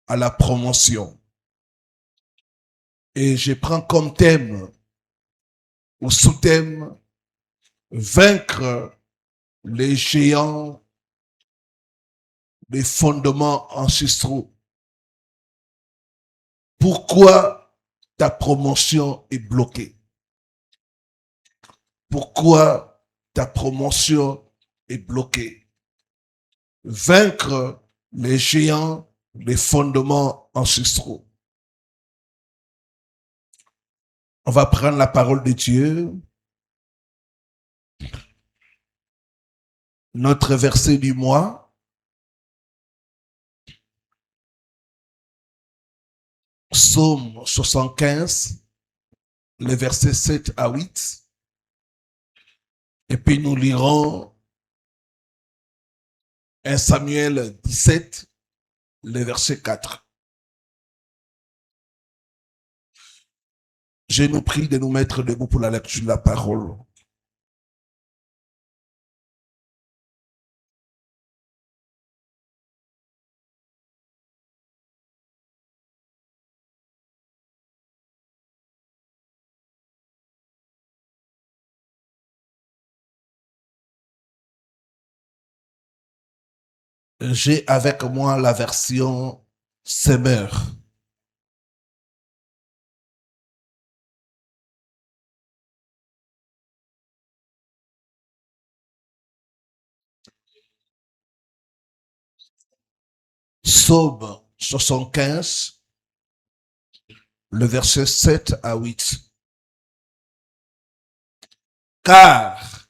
à la promotion. Et je prends comme thème ou sous-thème vaincre les géants des fondements ancestraux. Pourquoi ta promotion est bloquée? Pourquoi ta promotion est bloquée? Vaincre les géants des fondements ancestraux. On va prendre la parole de Dieu. Notre verset du mois. Psaume 75, les versets 7 à 8. Et puis nous lirons 1 Samuel 17, le verset 4. Je nous prie de nous mettre debout pour la lecture de la parole. J'ai avec moi la version Semeur. Psaume 75, le verset 7 à 8. Car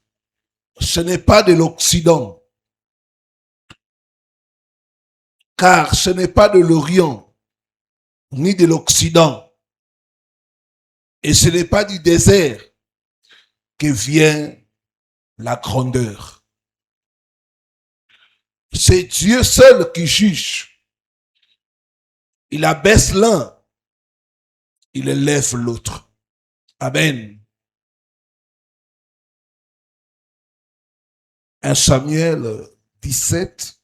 ce n'est pas de l'Occident, car ce n'est pas de l'Orient, ni de l'Occident, et ce n'est pas du désert que vient la grandeur. C'est Dieu seul qui juge. Il abaisse l'un, il élève l'autre. Amen. 1 Samuel 17,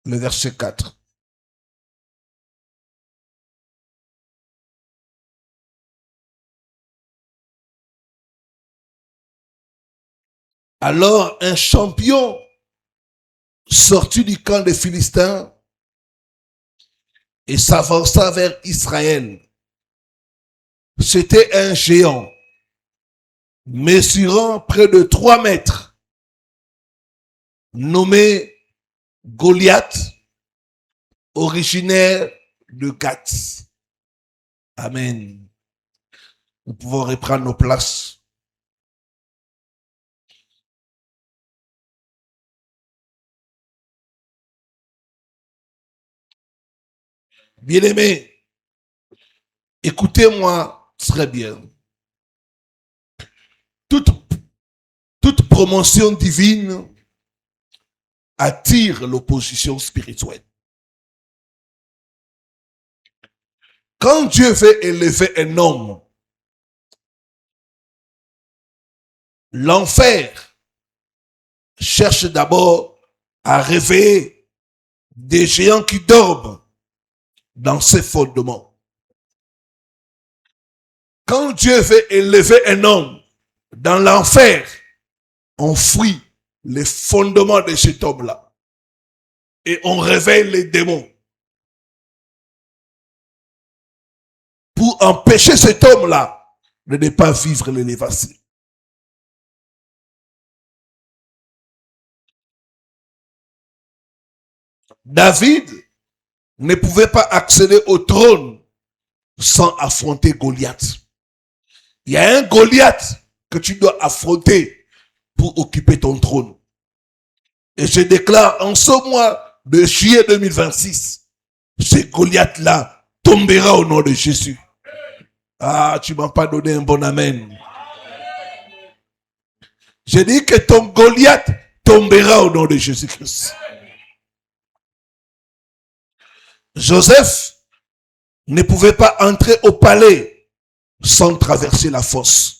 le verset 4. Alors un champion sortit du camp des Philistins et s'avança vers Israël. C'était un géant, mesurant près de 3 mètres, nommé Goliath, originaire de Gath. Amen. Nous pouvons reprendre nos places. Bien-aimés, écoutez-moi très bien. Toute promotion divine attire l'opposition spirituelle. Quand Dieu veut élever un homme, l'enfer cherche d'abord à réveiller des géants qui dorment dans ses fondements. Quand Dieu veut élever un homme dans l'enfer, on fuit les fondements de cet homme-là et on réveille les démons pour empêcher cet homme-là de ne pas vivre l'élévation. David ne pouvait pas accéder au trône sans affronter Goliath. Il y a un Goliath que tu dois affronter pour occuper ton trône. Et je déclare en ce mois de juillet 2026, ce Goliath-là tombera au nom de Jésus. Ah, tu m'as pas donné un bon amen. J'ai dit que ton Goliath tombera au nom de Jésus-Christ. Joseph ne pouvait pas entrer au palais sans traverser la fosse.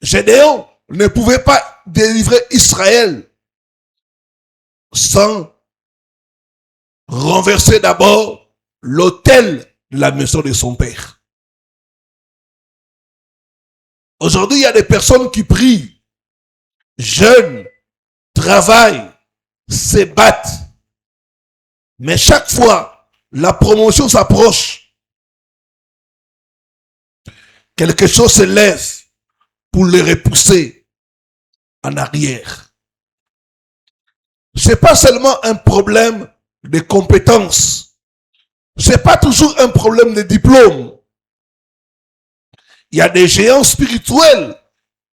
Gédéon ne pouvait pas délivrer Israël sans renverser d'abord l'autel de la maison de son père. Aujourd'hui, il y a des personnes qui prient, jeûnent, travaillent, se battent. Mais chaque fois, la promotion s'approche. Quelque chose se lève pour les repousser en arrière. C'est pas seulement un problème de compétences. C'est pas toujours un problème de diplôme. Il y a des géants spirituels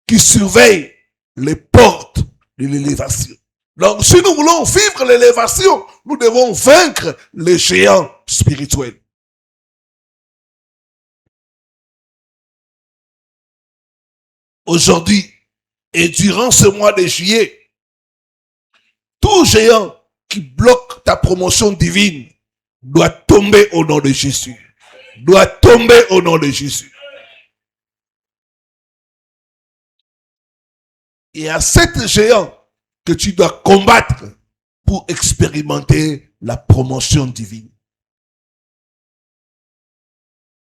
qui surveillent les portes de l'élévation. Donc, si nous voulons vivre l'élévation, nous devons vaincre les géants spirituels. Aujourd'hui, et durant ce mois de juillet, tout géant qui bloque ta promotion divine doit tomber au nom de Jésus. Doit tomber au nom de Jésus. Il y a 7 géants que tu dois combattre pour expérimenter la promotion divine.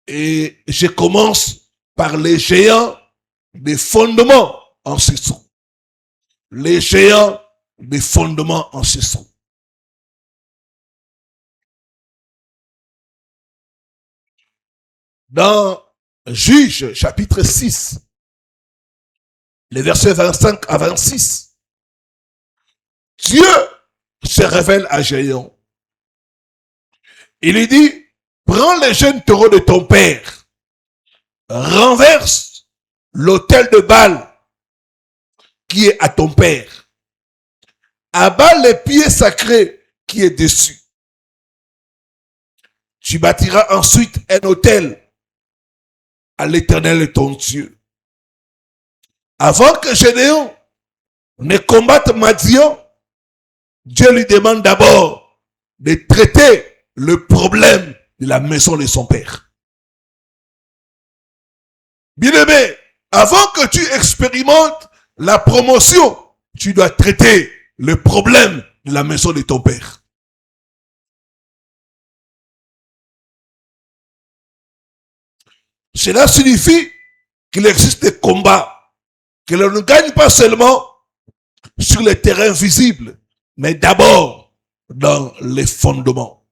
Et je commence par les géants des fondements ancestraux. Les géants des fondements ancestraux. Dans Juge, chapitre 6, les versets 25 à 26, Dieu se révèle à Gédéon. Il lui dit, prends les jeunes taureaux de ton père, renverse l'autel de Baal qui est à ton père, abat les pieds sacrés qui est dessus. Tu bâtiras ensuite un autel à l'Éternel ton Dieu. Avant que Gédéon ne combatte Madian, Dieu lui demande d'abord de traiter le problème de la maison de son père. Bien-aimé, avant que tu expérimentes la promotion, tu dois traiter le problème de la maison de ton père. Cela signifie qu'il existe des combats, que l'on ne gagne pas seulement sur les terrains visibles, mais d'abord dans les fondements.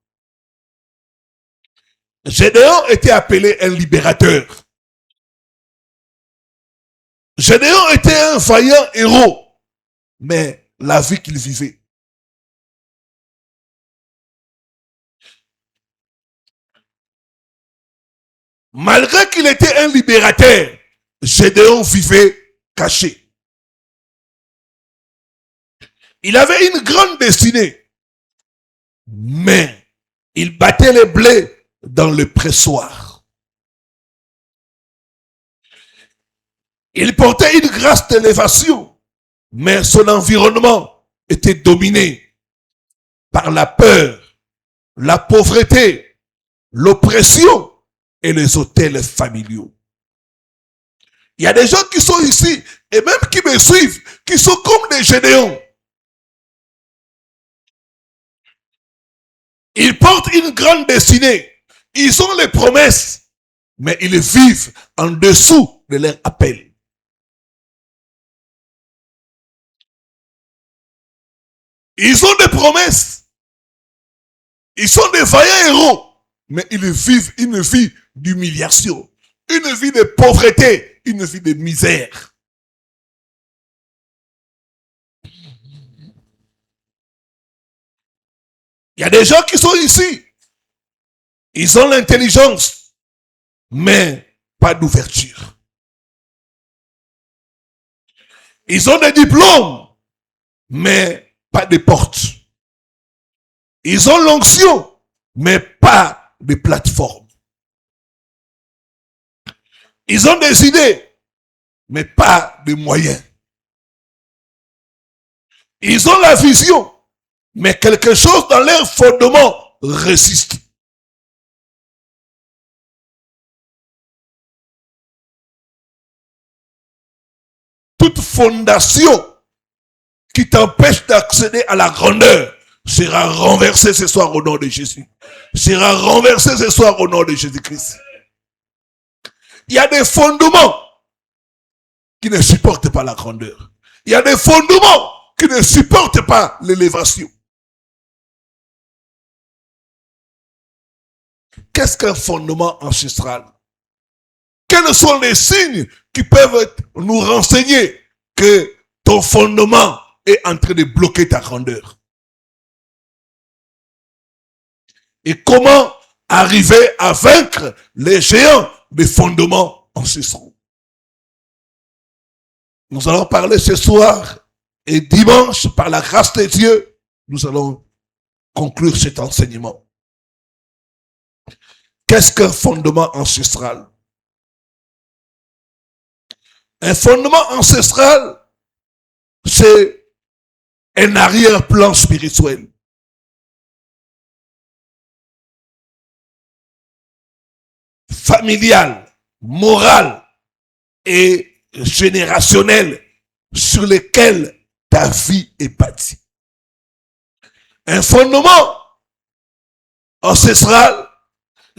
Gédéon était appelé un libérateur. Gédéon était un vaillant héros, mais la vie qu'il vivait. Malgré qu'il était un libérateur, Gédéon vivait caché. Il avait une grande destinée, mais il battait les blés dans le pressoir. Il portait une grâce d'élévation, mais son environnement était dominé par la peur, la pauvreté, l'oppression et les autels familiaux. Il y a des gens qui sont ici et même qui me suivent, qui sont comme des Gédéons. Ils portent une grande destinée. Ils ont les promesses, mais ils vivent en dessous de leur appel. Ils ont des promesses. Ils sont des vaillants héros, mais ils vivent une vie d'humiliation, une vie de pauvreté, une vie de misère. Il y a des gens qui sont ici. Ils ont l'intelligence, mais pas d'ouverture. Ils ont des diplômes, mais pas de portes. Ils ont l'onction, mais pas de plateforme. Ils ont des idées, mais pas de moyens. Ils ont la vision, mais quelque chose dans leur fondement résiste. Toute fondation qui t'empêche d'accéder à la grandeur sera renversé ce soir au nom de Jésus. Sera renversé ce soir au nom de Jésus-Christ. Il y a des fondements qui ne supportent pas la grandeur. Il y a des fondements qui ne supportent pas l'élévation. Qu'est-ce qu'un fondement ancestral? Quels sont les signes qui peuvent nous renseigner que ton fondement est en train de bloquer ta grandeur? Et comment arriver à vaincre les géants des fondements ancestraux? Nous allons parler ce soir et dimanche, par la grâce de Dieu, nous allons conclure cet enseignement. Qu'est-ce qu'un fondement ancestral? Un fondement ancestral, c'est un arrière-plan spirituel. Familial, moral et générationnel sur lequel ta vie est bâtie. Un fondement ancestral,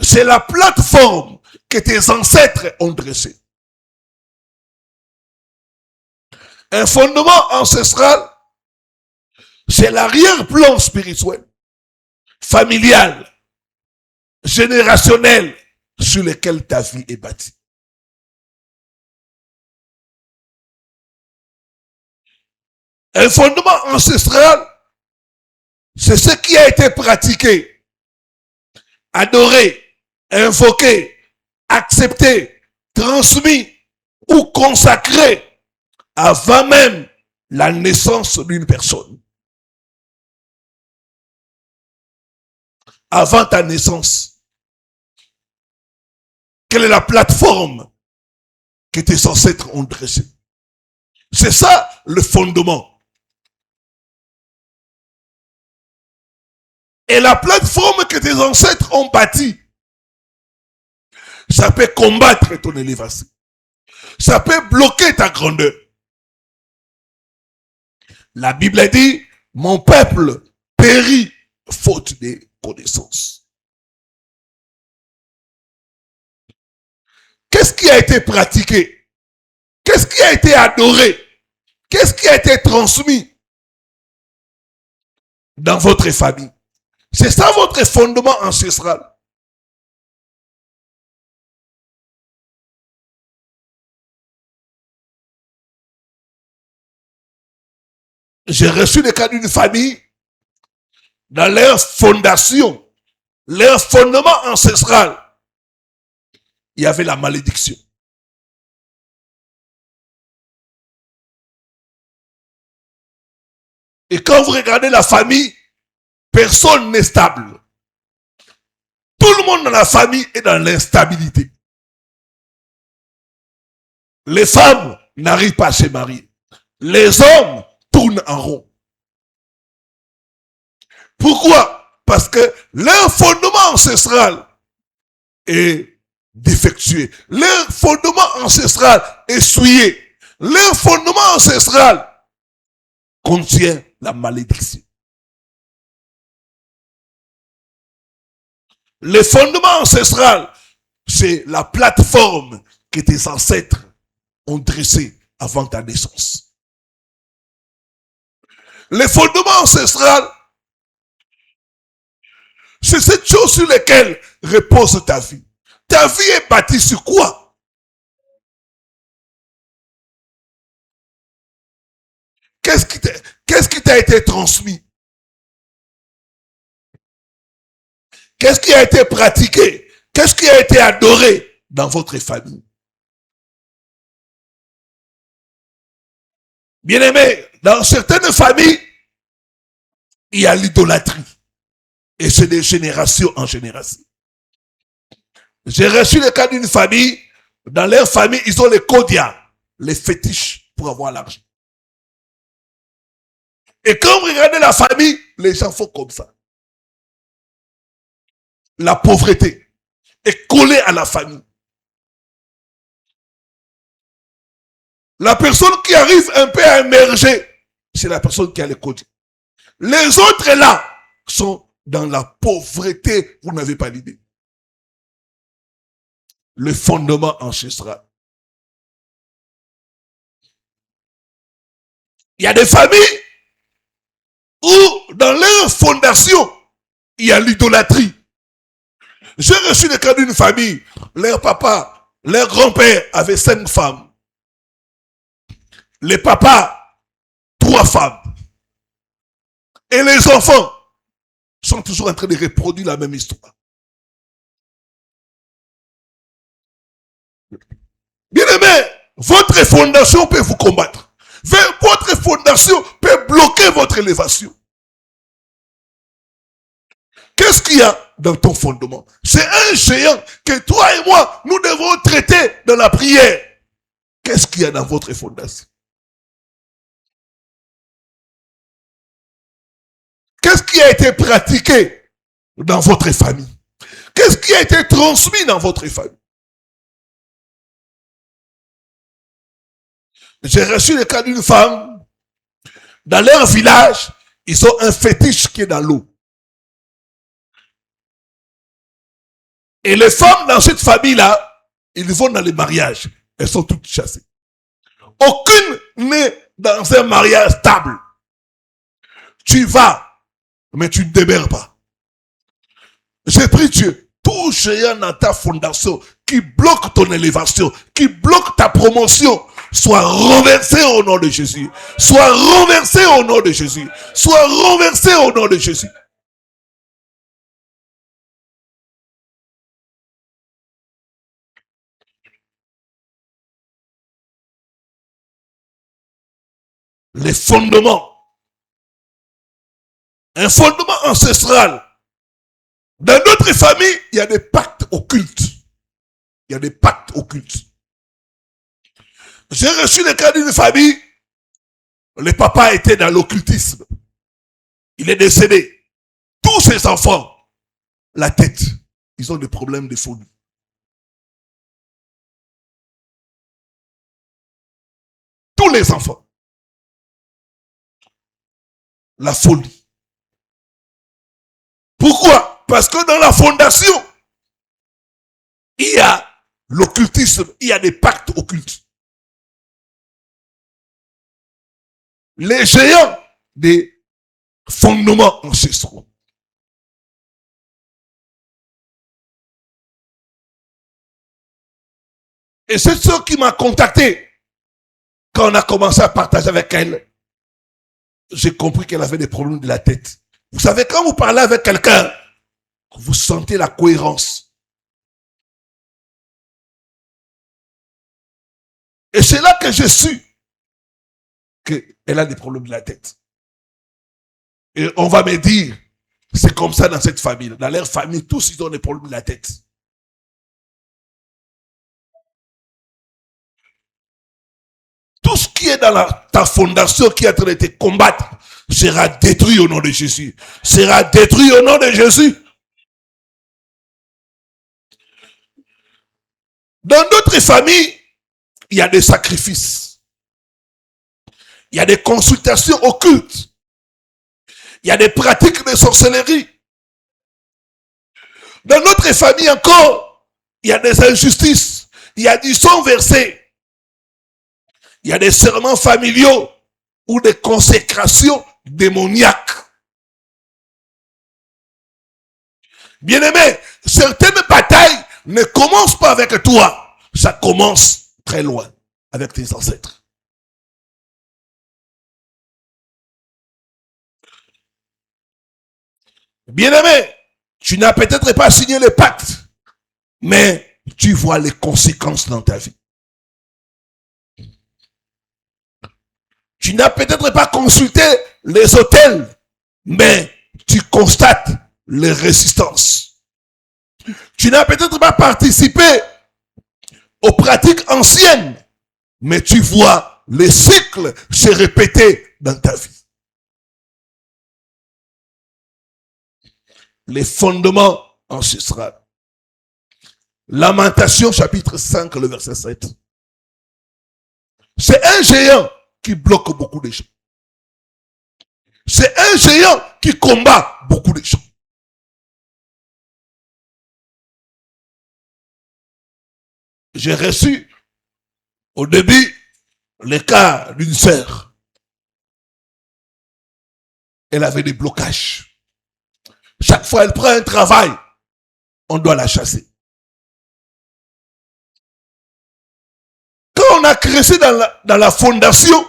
c'est la plateforme que tes ancêtres ont dressée. Un fondement ancestral, c'est l'arrière-plan spirituel, familial, générationnel, sur lequel ta vie est bâtie. Un fondement ancestral, c'est ce qui a été pratiqué, adoré, invoqué, accepté, transmis ou consacré avant même la naissance d'une personne. Avant ta naissance, quelle est la plateforme que tes ancêtres ont dressée? C'est ça le fondement. Et la plateforme que tes ancêtres ont bâtie, ça peut combattre ton élévation. Ça peut bloquer ta grandeur. La Bible dit, mon peuple périt faute de connaissances. Qu'est-ce qui a été pratiqué? Qu'est-ce qui a été adoré? Qu'est-ce qui a été transmis dans votre famille? C'est ça votre fondement ancestral. J'ai reçu le cas d'une famille, dans leur fondation, leur fondement ancestral, il y avait la malédiction. Et quand vous regardez la famille, personne n'est stable. Tout le monde dans la famille est dans l'instabilité. Les femmes n'arrivent pas à se marier. Les hommes tournent en rond. Pourquoi? Parce que leur fondement ancestral est défectué. Leur fondement ancestral est souillé. Leur fondement ancestral contient la malédiction. Le fondement ancestral, c'est la plateforme que tes ancêtres ont dressée avant ta naissance. Le fondement ancestral, c'est cette chose sur laquelle repose ta vie. Ta vie est bâtie sur quoi? Qu'est-ce qui t'a été transmis? Qu'est-ce qui a été pratiqué? Qu'est-ce qui a été adoré dans votre famille? Bien-aimés, dans certaines familles, il y a l'idolâtrie. Et c'est de génération en génération. J'ai reçu le cas d'une famille, dans leur famille, ils ont les kodias, les fétiches pour avoir l'argent. Et quand vous regardez la famille, les gens font comme ça. La pauvreté est collée à la famille. La personne qui arrive un peu à émerger c'est la personne qui a le code. Les autres là sont dans la pauvreté, vous n'avez pas l'idée. Le fondement ancestral. Il y a des familles où dans leur fondation, il y a l'idolâtrie. J'ai reçu le cas d'une famille, leur papa, leur grand-père avait 5 femmes. Les papas, 3 femmes. Et les enfants sont toujours en train de reproduire la même histoire. Bien aimé, votre fondation peut vous combattre. Votre fondation peut bloquer votre élévation. Qu'est-ce qu'il y a dans ton fondement? C'est un géant que toi et moi, nous devons traiter dans la prière. Qu'est-ce qu'il y a dans votre fondation? Qu'est-ce qui a été pratiqué dans votre famille? Qu'est-ce qui a été transmis dans votre famille? J'ai reçu le cas d'une femme. Dans leur village, ils ont un fétiche qui est dans l'eau. Et les femmes dans cette famille-là, ils vont dans les mariages. Elles sont toutes chassées. Aucune n'est dans un mariage stable. Tu vas, mais tu ne demeures pas. J'ai pris Dieu. Tout géant dans ta fondation qui bloque ton élévation, qui bloque ta promotion, soit renversé au nom de Jésus. Soit renversé au nom de Jésus. Soit renversé au nom de Jésus. Les fondements. Un fondement ancestral. Dans notre famille, il y a des pactes occultes. Il y a des pactes occultes. J'ai reçu le cas d'une famille. Le papa était dans l'occultisme. Il est décédé. Tous ses enfants, la tête, ils ont des problèmes de folie. Tous les enfants. La folie. Pourquoi? Parce que dans la fondation, il y a l'occultisme, il y a des pactes occultes. Les géants des fondements ancestraux. Et c'est ce qui m'a contacté quand on a commencé à partager avec elle. J'ai compris qu'elle avait des problèmes de la tête. Vous savez, quand vous parlez avec quelqu'un, vous sentez la cohérence. Et c'est là que j'ai su qu'elle a des problèmes de la tête. Et on va me dire, c'est comme ça dans cette famille. Dans leur famille, tous ils ont des problèmes de la tête. Tout ce qui est dans ta fondation qui est en train de te combattre sera détruit au nom de Jésus. Sera détruit au nom de Jésus. Dans d'autres familles, il y a des sacrifices. Il y a des consultations occultes. Il y a des pratiques de sorcellerie. Dans notre famille encore, il y a des injustices. Il y a du sang versé. Il y a des serments familiaux ou des consécrations démoniaques. Bien-aimé, certaines batailles ne commencent pas avec toi. Ça commence très loin, avec tes ancêtres. Bien-aimé, tu n'as peut-être pas signé le pacte, mais tu vois les conséquences dans ta vie. Tu n'as peut-être pas consulté les autels, mais tu constates les résistances. Tu n'as peut-être pas participé aux pratiques anciennes, mais tu vois les cycles se répéter dans ta vie. Les fondements ancestraux. Lamentation chapitre 5, le verset 7. C'est un géant qui bloque beaucoup de gens. C'est un géant qui combat beaucoup de gens. J'ai reçu au début le cas d'une sœur. Elle avait des blocages. Chaque fois elle prend un travail, on doit la chasser. Quand on a cressé dans la fondation,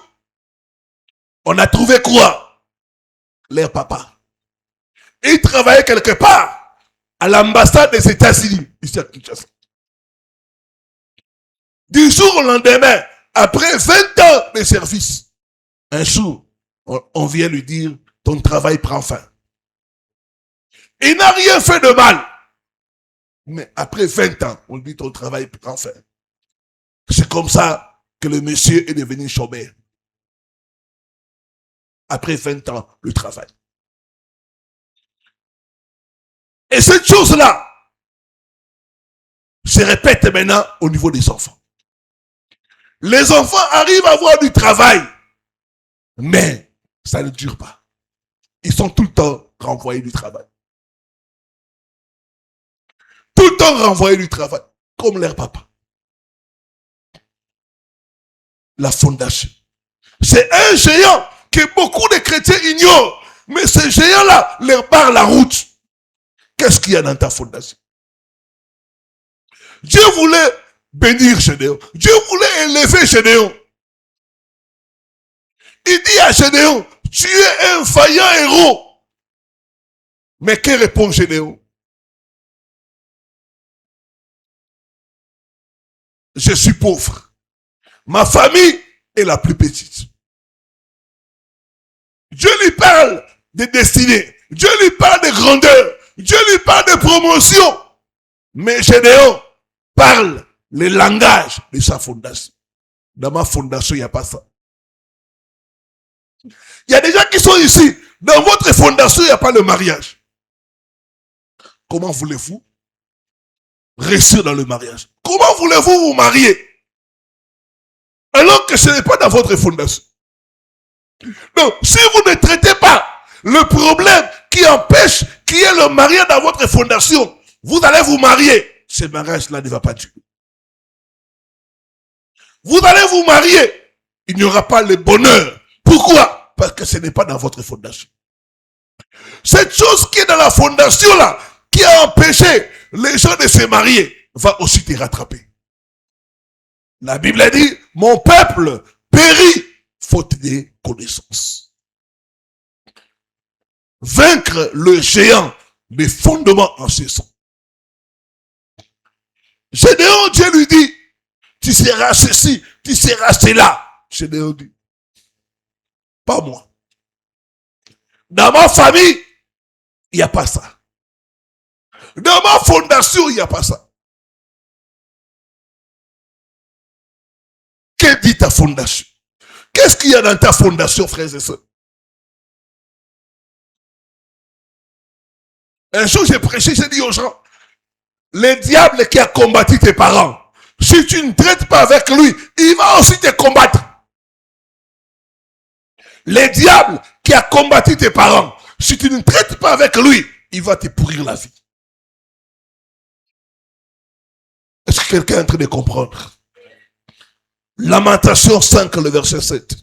on a trouvé quoi? Leur papa. Et il travaillait quelque part à l'ambassade des États-Unis, ici à Kinshasa. Du jour au lendemain, après 20 ans de service, un jour, on vient lui dire, ton travail prend fin. Il n'a rien fait de mal. Mais après 20 ans, on lui dit, ton travail prend fin. C'est comme ça que le monsieur est devenu chômeur. Après 20 ans de travail. Et cette chose-là se répète maintenant au niveau des enfants. Les enfants arrivent à avoir du travail, mais ça ne dure pas. Ils sont tout le temps renvoyés du travail. Tout le temps renvoyés du travail, comme leur papa. La fondation. C'est un géant que beaucoup de chrétiens ignorent, mais ce géant-là leur barre la route. Qu'est-ce qu'il y a dans ta fondation? Dieu voulait bénir Gédéon. Dieu voulait élever Gédéon. Il dit à Gédéon, tu es un vaillant héros. Mais que répond Gédéon? Je suis pauvre. Ma famille est la plus petite. Dieu lui parle de destinée. Dieu lui parle de grandeur. Dieu lui parle de promotion. Mais Gédéon parle le langage de sa fondation. Dans ma fondation, il n'y a pas ça. Il y a des gens qui sont ici. Dans votre fondation, il n'y a pas le mariage. Comment voulez-vous réussir dans le mariage? Comment voulez-vous vous marier alors que ce n'est pas dans votre fondation? Donc, si vous ne traitez pas le problème qui empêche qu'il y ait le mariage dans votre fondation, vous allez vous marier. Ce mariage-là ne va pas durer. Vous allez vous marier. Il n'y aura pas le bonheur. Pourquoi? Parce que ce n'est pas dans votre fondation. Cette chose qui est dans la fondation là, qui a empêché les gens de se marier, va aussi te rattraper. La Bible a dit, mon peuple périt faute de connaissances. Vaincre le géant des fondements en ce sens. Gédéon, Dieu lui dit, tu seras ceci, tu seras cela. Gédéon dit, pas moi. Dans ma famille, il n'y a pas ça. Dans ma fondation, il n'y a pas ça. Que dit ta fondation? Qu'est-ce qu'il y a dans ta fondation, frères et sœurs? Un jour, j'ai prêché, j'ai dit aux gens, le diable qui a combattu tes parents, si tu ne traites pas avec lui, il va aussi te combattre. Le diable qui a combattu tes parents, si tu ne traites pas avec lui, il va te pourrir la vie. Est-ce que quelqu'un est en train de comprendre? Lamentation 5, le verset 7.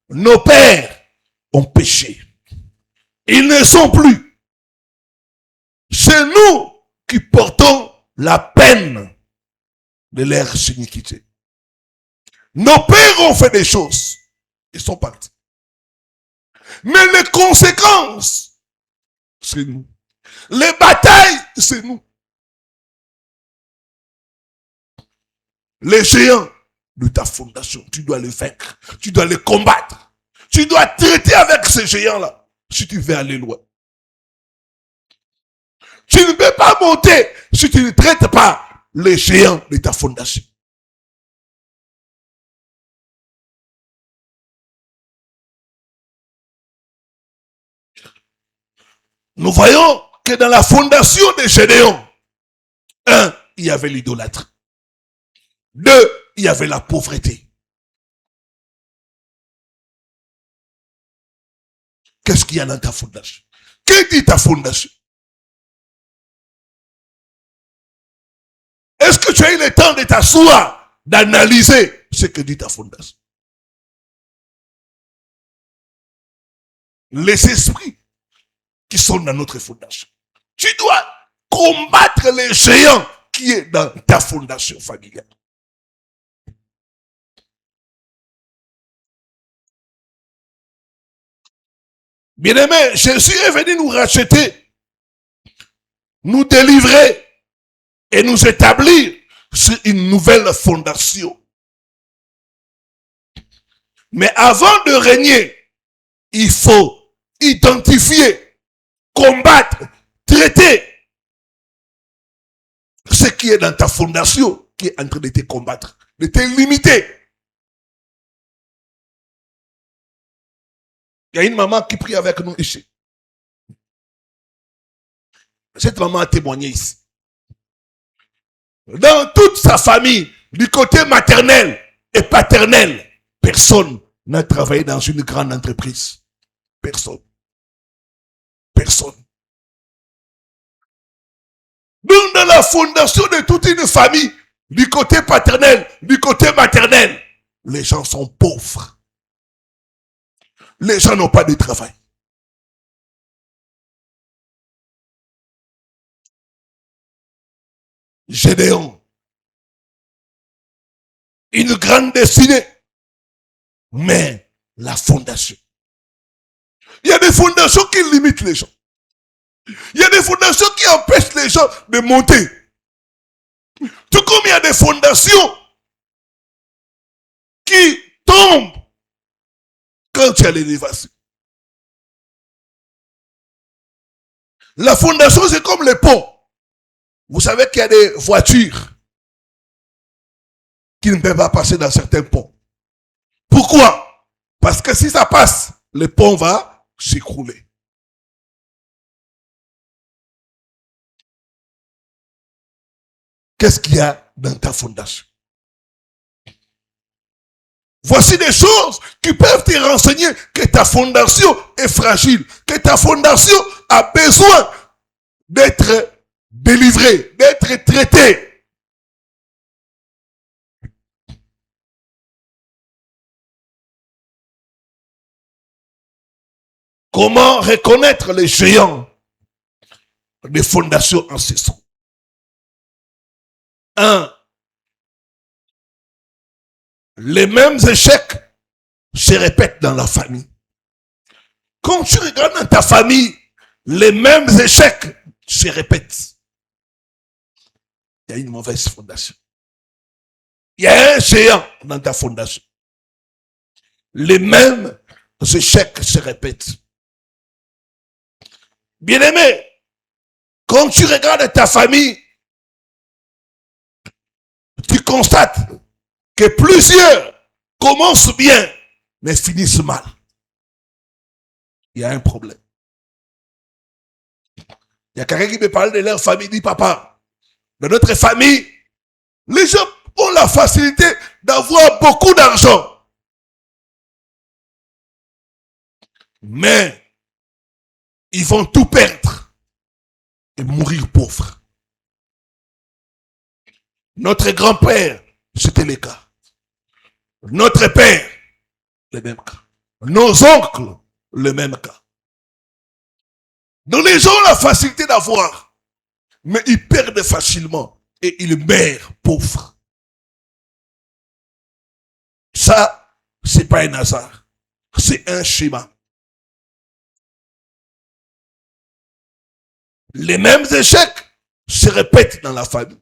Nos pères ont péché. Ils ne sont plus. C'est nous qui portons la peine de leur iniquité. Nos pères ont fait des choses. Ils sont partis. Mais les conséquences, c'est nous. Les batailles, c'est nous. Les géants de ta fondation, tu dois les vaincre. Tu dois les combattre. Tu dois traiter avec ces géants-là si tu veux aller loin. Tu ne peux pas monter si tu ne traites pas les géants de ta fondation. Nous voyons que dans la fondation de Gédéon, 1, il y avait l'idolâtrie. 2, il y avait la pauvreté. Qu'est-ce qu'il y a dans ta fondation? Que dit ta fondation? Est-ce que tu as eu le temps de t'asseoir, d'analyser ce que dit ta fondation? Les esprits qui sont dans notre fondation. Tu dois combattre les géants qui est dans ta fondation familiale. Bien-aimé, Jésus est venu nous racheter, nous délivrer et nous établir sur une nouvelle fondation. Mais avant de régner, il faut identifier, combattre, traiter ce qui est dans ta fondation, qui est en train de te combattre, de te limiter. Il y a une maman qui prie avec nous ici. Cette maman a témoigné ici. Dans toute sa famille, du côté maternel et paternel, personne n'a travaillé dans une grande entreprise. Personne. Personne. Donc dans la fondation de toute une famille, du côté paternel, du côté maternel, les gens sont pauvres. Les gens n'ont pas de travail. Gédéon, une grande destinée, mais la fondation. Il y a des fondations qui limitent les gens. Il y a des fondations qui empêchent les gens de monter. Tout comme il y a des fondations qui tombent quand il y a l'élévation. La fondation, c'est comme les ponts. Vous savez qu'il y a des voitures qui ne peuvent pas passer dans certains ponts. Pourquoi? Parce que si ça passe, le pont va s'écrouler. Qu'est-ce qu'il y a dans ta fondation? Voici des choses qui peuvent te renseigner que ta fondation est fragile, que ta fondation a besoin d'être délivrée, d'être traitée. Comment reconnaître les géants des fondations ancestrales? 1. Les mêmes échecs se répètent dans la famille. Quand tu regardes dans ta famille, les mêmes échecs se répètent. Il y a une mauvaise fondation. Il y a un géant dans ta fondation. Les mêmes échecs se répètent. Bien-aimé, quand tu regardes ta famille, tu constates que plusieurs commencent bien, mais finissent mal. Il y a un problème. Il y a quelqu'un qui me parle de leur famille, dit papa, dans notre famille, les gens ont la facilité d'avoir beaucoup d'argent. Mais ils vont tout perdre et mourir pauvres. Notre grand-père, c'était le cas. Notre père, le même cas. Nos oncles, le même cas. Donc les gens ont la facilité d'avoir, mais ils perdent facilement et ils meurent pauvres. Ça, c'est pas un hasard. C'est un schéma. Les mêmes échecs se répètent dans la famille.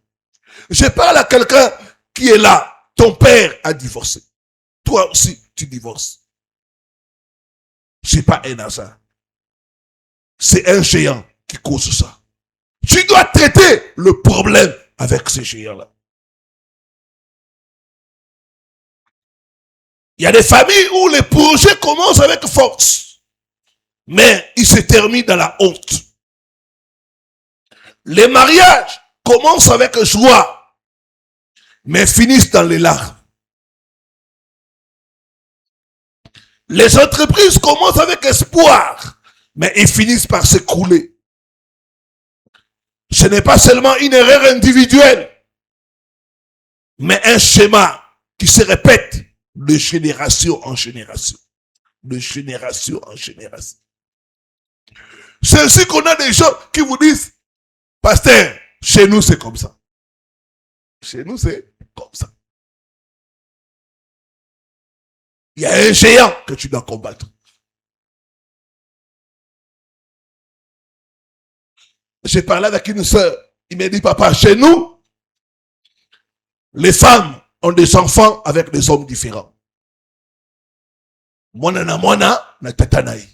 Je parle à quelqu'un qui est là. Ton père a divorcé. Toi aussi, tu divorces. C'est pas un hasard. C'est un géant qui cause ça. Tu dois traiter le problème avec ce géant-là. Il y a des familles où les projets commencent avec force, mais ils se terminent dans la honte. Les mariages commencent avec joie, mais finissent dans les larmes. Les entreprises commencent avec espoir, mais ils finissent par s'écrouler. Ce n'est pas seulement une erreur individuelle, mais un schéma qui se répète de génération en génération. De génération en génération. C'est ainsi qu'on a des gens qui vous disent, pasteur, chez nous c'est comme ça. Chez nous c'est comme ça. Il y a un géant que tu dois combattre. J'ai parlé avec une sœur, il m'a dit, papa, chez nous, les femmes ont des enfants avec des hommes différents. Na tatanaï.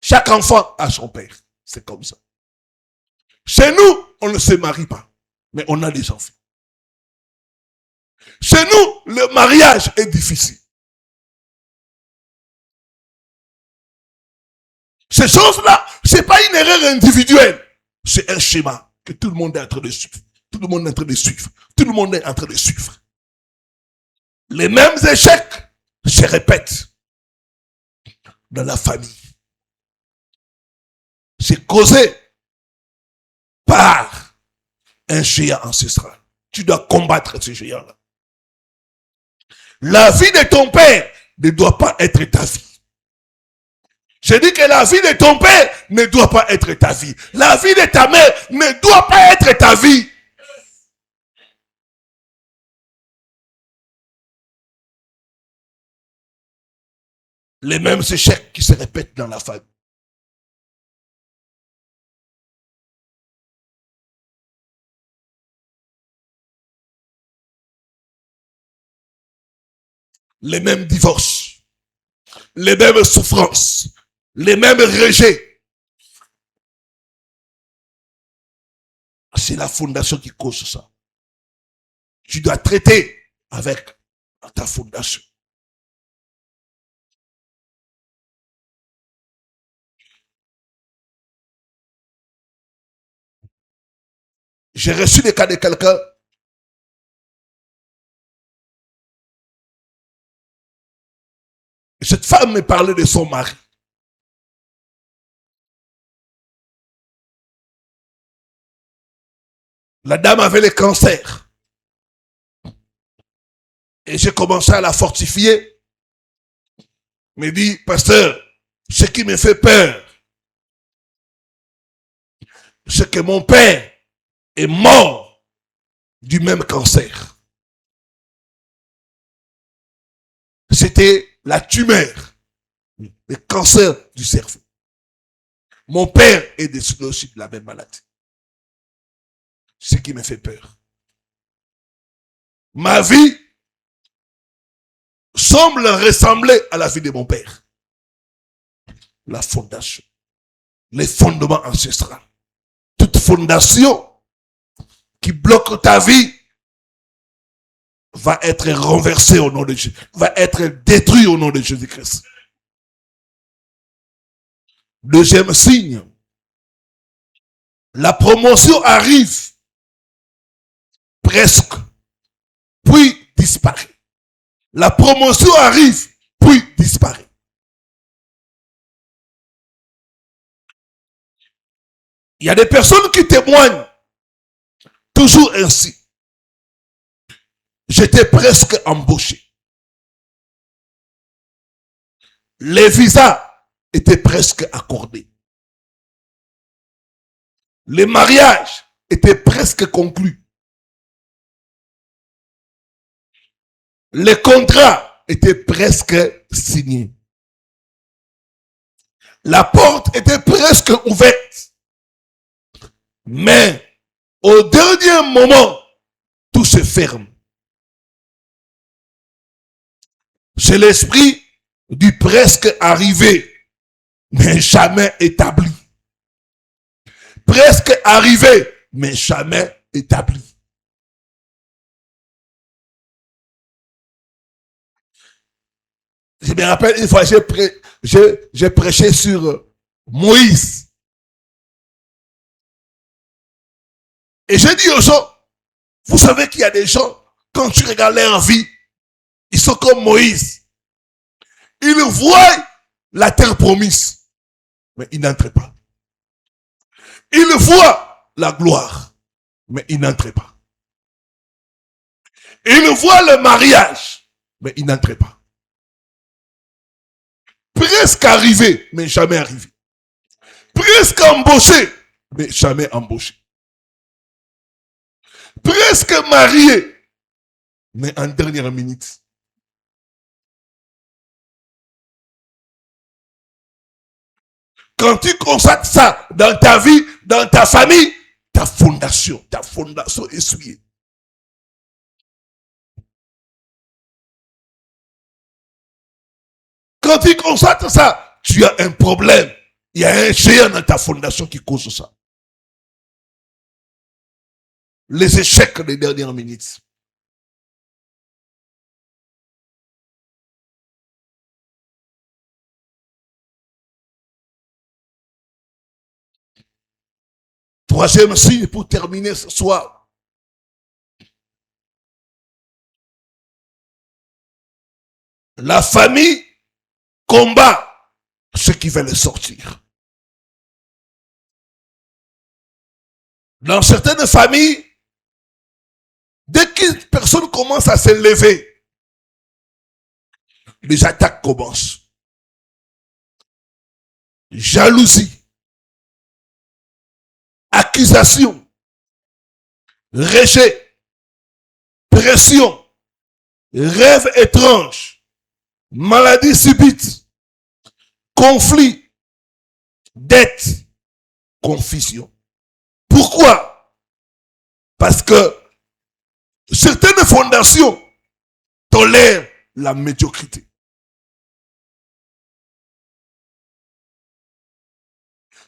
Chaque enfant a son père. C'est comme ça. Chez nous, on ne se marie pas, mais on a des enfants. Chez nous, le mariage est difficile. Ces choses-là, c'est pas une erreur individuelle. C'est un schéma que tout le monde est en train de suivre. Tout le monde est en train de suivre. Tout le monde est en train de suivre. Les mêmes échecs se répètent dans la famille. C'est causé par un géant ancestral. Tu dois combattre ce géant-là. La vie de ton père ne doit pas être ta vie. Je dis que la vie de ton père ne doit pas être ta vie. La vie de ta mère ne doit pas être ta vie. Les mêmes échecs qui se répètent dans la famille. Les mêmes divorces, les mêmes souffrances, les mêmes rejets. C'est la fondation qui cause ça. Tu dois traiter avec ta fondation. J'ai reçu le cas de quelqu'un. Cette femme me parlait de son mari. La dame avait le cancer. Et j'ai commencé à la fortifier. Me dit, pasteur, ce qui me fait peur, c'est que mon père est mort du même cancer. C'était la tumeur, le cancer du cerveau. Mon père est décédé aussi de la même maladie. Ce qui me fait peur. Ma vie semble ressembler à la vie de mon père. La fondation, les fondements ancestraux. Toute fondation qui bloque ta vie va être renversée au nom de Jésus, va être détruite au nom de Jésus-Christ. Deuxième signe, la promotion arrive presque, puis disparaît. La promotion arrive, puis disparaît. Il y a des personnes qui témoignent toujours ainsi. J'étais presque embauché. Les visas étaient presque accordés. Les mariages étaient presque conclus. Les contrats étaient presque signés. La porte était presque ouverte. Mais au dernier moment, tout se ferme. C'est l'esprit du presque arrivé, mais jamais établi. Presque arrivé, mais jamais établi. Je me rappelle une fois, j'ai prêché sur Moïse. Et j'ai dit aux gens, vous savez qu'il y a des gens, quand tu regardes leur vie, ils sont comme Moïse. Ils voient la terre promise, mais ils n'entrent pas. Ils voient la gloire, mais ils n'entrent pas. Ils voient le mariage, mais ils n'entrent pas. Presque arrivé, mais jamais arrivé. Presque embauché, mais jamais embauché. Presque marié, mais en dernière minute. Quand tu constates ça dans ta vie, dans ta famille, ta fondation est essuyée. Quand tu constates ça, tu as un problème. Il y a un géant dans ta fondation qui cause ça. Les échecs des dernières minutes. Troisième signe pour terminer ce soir. La famille combat ceux qui veulent sortir. Dans certaines familles, dès qu'une personne commence à s'élever, les attaques commencent. Jalousie, accusation, rejet, pression, rêve étrange, maladie subite, conflit, dette, confusion. Pourquoi? Parce que certaines fondations tolèrent la médiocrité.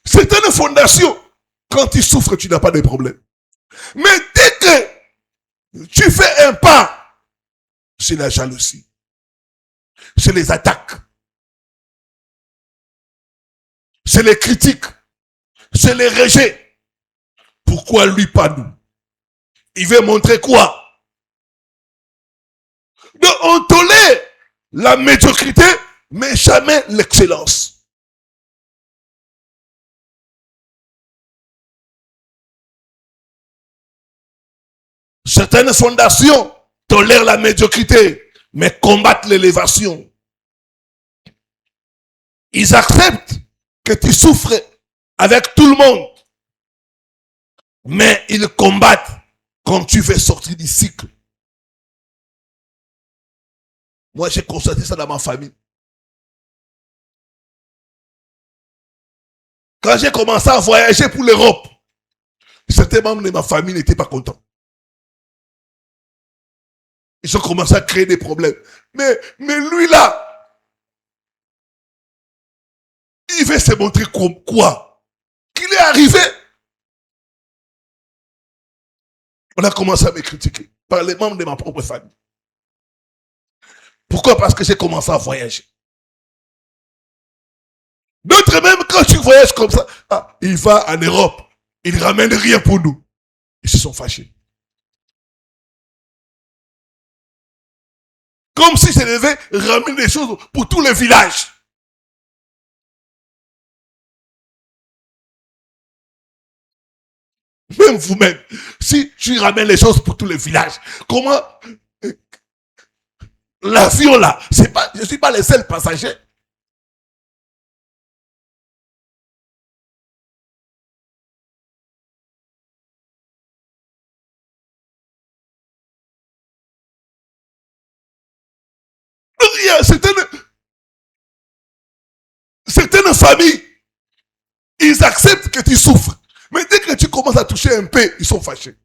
Certaines fondations, quand tu souffres, tu n'as pas de problème. Mais dès que tu fais un pas, c'est la jalousie, c'est les attaques, c'est les critiques, c'est les rejets. Pourquoi lui, pas nous? Il veut montrer quoi? Donc on tolère la médiocrité, mais jamais l'excellence. Certaines fondations tolèrent la médiocrité, mais combattent l'élévation. Ils acceptent que tu souffres avec tout le monde, mais ils combattent quand tu veux sortir du cycle. Moi, j'ai constaté ça dans ma famille. Quand j'ai commencé à voyager pour l'Europe, certains membres de ma famille n'étaient pas contents. Ils ont commencé à créer des problèmes. Mais lui là, il veut se montrer comme quoi? Qu'il est arrivé. On a commencé à me critiquer par les membres de ma propre famille. Pourquoi? Parce que j'ai commencé à voyager. D'autres même, quand tu voyages comme ça, il va en Europe, il ramène rien pour nous. Ils se sont fâchés. Comme si je devais ramener des choses pour tous les villages. Même vous-même, si tu ramènes les choses pour tous les villages, comment l'avion là, c'est pas, je ne suis pas le seul passager. Il y a certaines familles, ils acceptent que tu souffres. Mais dès que tu commences à toucher un peu, ils sont fâchés.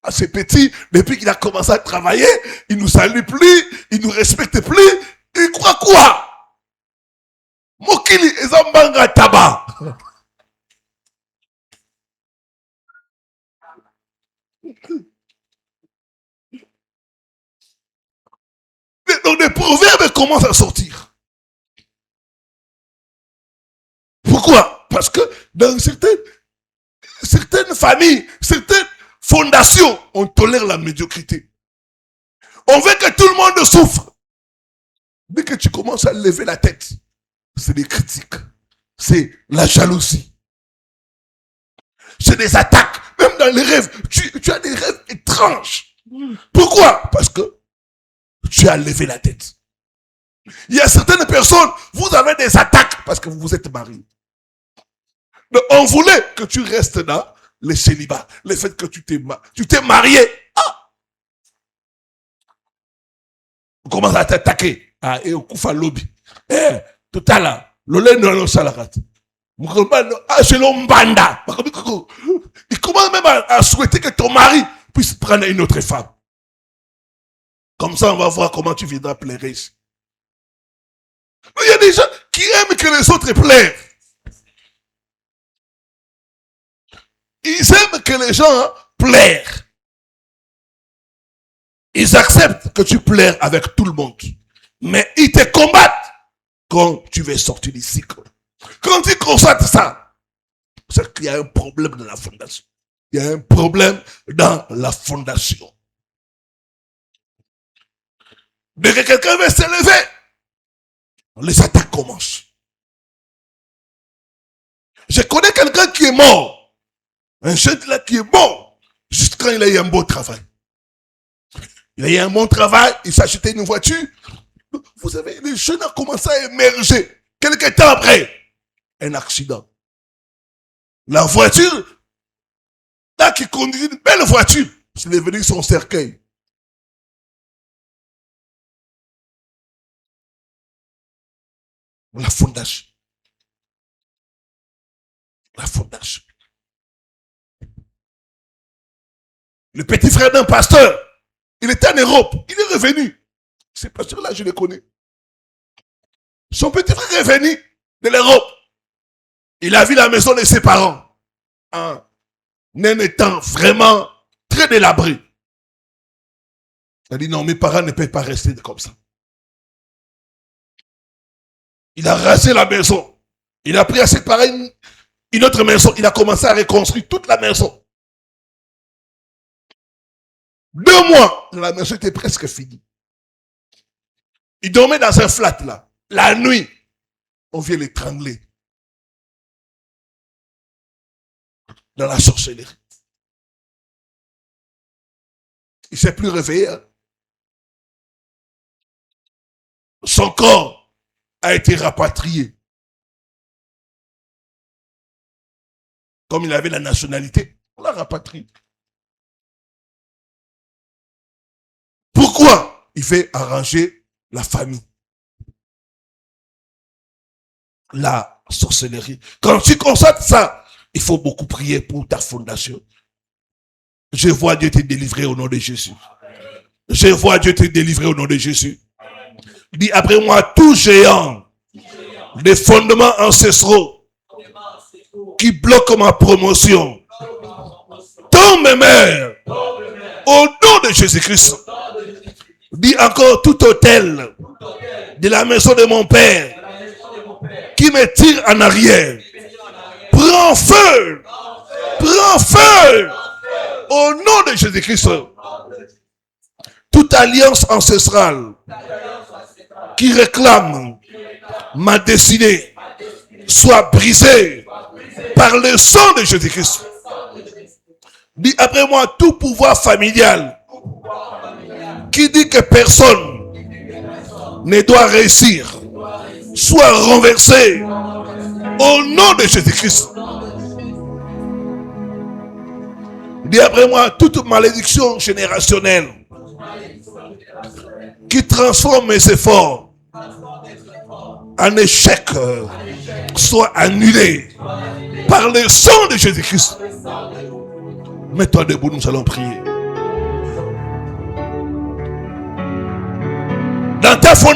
À ce petit, depuis qu'il a commencé à travailler, il nous salue plus, il nous respecte plus. Il croit quoi? Mokili ezambanga taba. Donc les proverbes commencent à sortir. Pourquoi? Parce que dans certaines familles, certaines fondations, on tolère la médiocrité. On veut que tout le monde souffre. Dès que tu commences à lever la tête, c'est des critiques, c'est la jalousie, c'est des attaques. Même dans les rêves, tu as des rêves étranges. Pourquoi? Parce que tu as levé la tête. Il y a certaines personnes, vous avez des attaques parce que vous vous êtes mariés. Mais on voulait que tu restes dans le célibat, le fait que tu t'es marié. Ah! On commence à t'attaquer. Ah, et au Koufa Lobby. Eh, tout à l'heure, le lait non salarat. Ah, c'est l'ombanda. Il commence même à souhaiter que ton mari puisse prendre une autre femme. Comme ça, on va voir comment tu viendras pleurer ici. Mais il y a des gens qui aiment que les autres pleurent. Ils aiment que les gens pleurent. Ils acceptent que tu pleures avec tout le monde. Mais ils te combattent quand tu veux sortir du cycle. Quand tu constates ça, c'est qu'il y a un problème dans la fondation. Il y a un problème dans la fondation. Dès que quelqu'un veut s'élever, les attaques commencent. Je connais quelqu'un qui est mort. Un jeune là qui est mort. Juste quand il a eu un beau travail. Il a eu un bon travail, il s'est acheté une voiture. Vous savez, les jeunes ont commencé à émerger. Quelques temps après, un accident. La voiture, là qui conduit une belle voiture, c'est devenu son cercueil. La fondation. La fondation. Le petit frère d'un pasteur, il était en Europe, il est revenu. Ces pasteurs-là, je les connais. Son petit frère est venu de l'Europe. Il a vu la maison de ses parents. En étant vraiment très délabré. Il a dit non, mes parents ne peuvent pas rester comme ça. Il a rasé la maison. Il a pris à ses parents une autre maison. Il a commencé à reconstruire toute la maison. 2 mois, la maison était presque finie. Il dormait dans un flat là. La nuit, on vient l'étrangler. Dans la sorcellerie. Il ne s'est plus réveillé. Hein. Son corps a été rapatrié. Comme il avait la nationalité, on l'a rapatrié. Pourquoi? Il fait arranger la famille. La sorcellerie. Quand tu constates ça, il faut beaucoup prier pour ta fondation. Je vois Dieu te délivrer au nom de Jésus. Je vois Dieu te délivrer au nom de Jésus. Dis après moi, tout géant des fondements ancestraux qui bloquent ma promotion, tombe mère au nom de Jésus-Christ. Dis encore tout hôtel de la maison de mon père qui me tire en arrière. Prends feu. Prends feu. Au nom de Jésus-Christ. Toute alliance ancestrale qui réclame ma destinée soit brisée par le sang de Jésus-Christ. Dis après moi, tout pouvoir familial qui dit que personne ne doit réussir soit renversé au nom de Jésus-Christ. Dis après moi, toute malédiction générationnelle qui transforme mes efforts en échec soit annulée par le sang de Jésus-Christ. Mets-toi debout, nous allons prier. Dans ta fondation,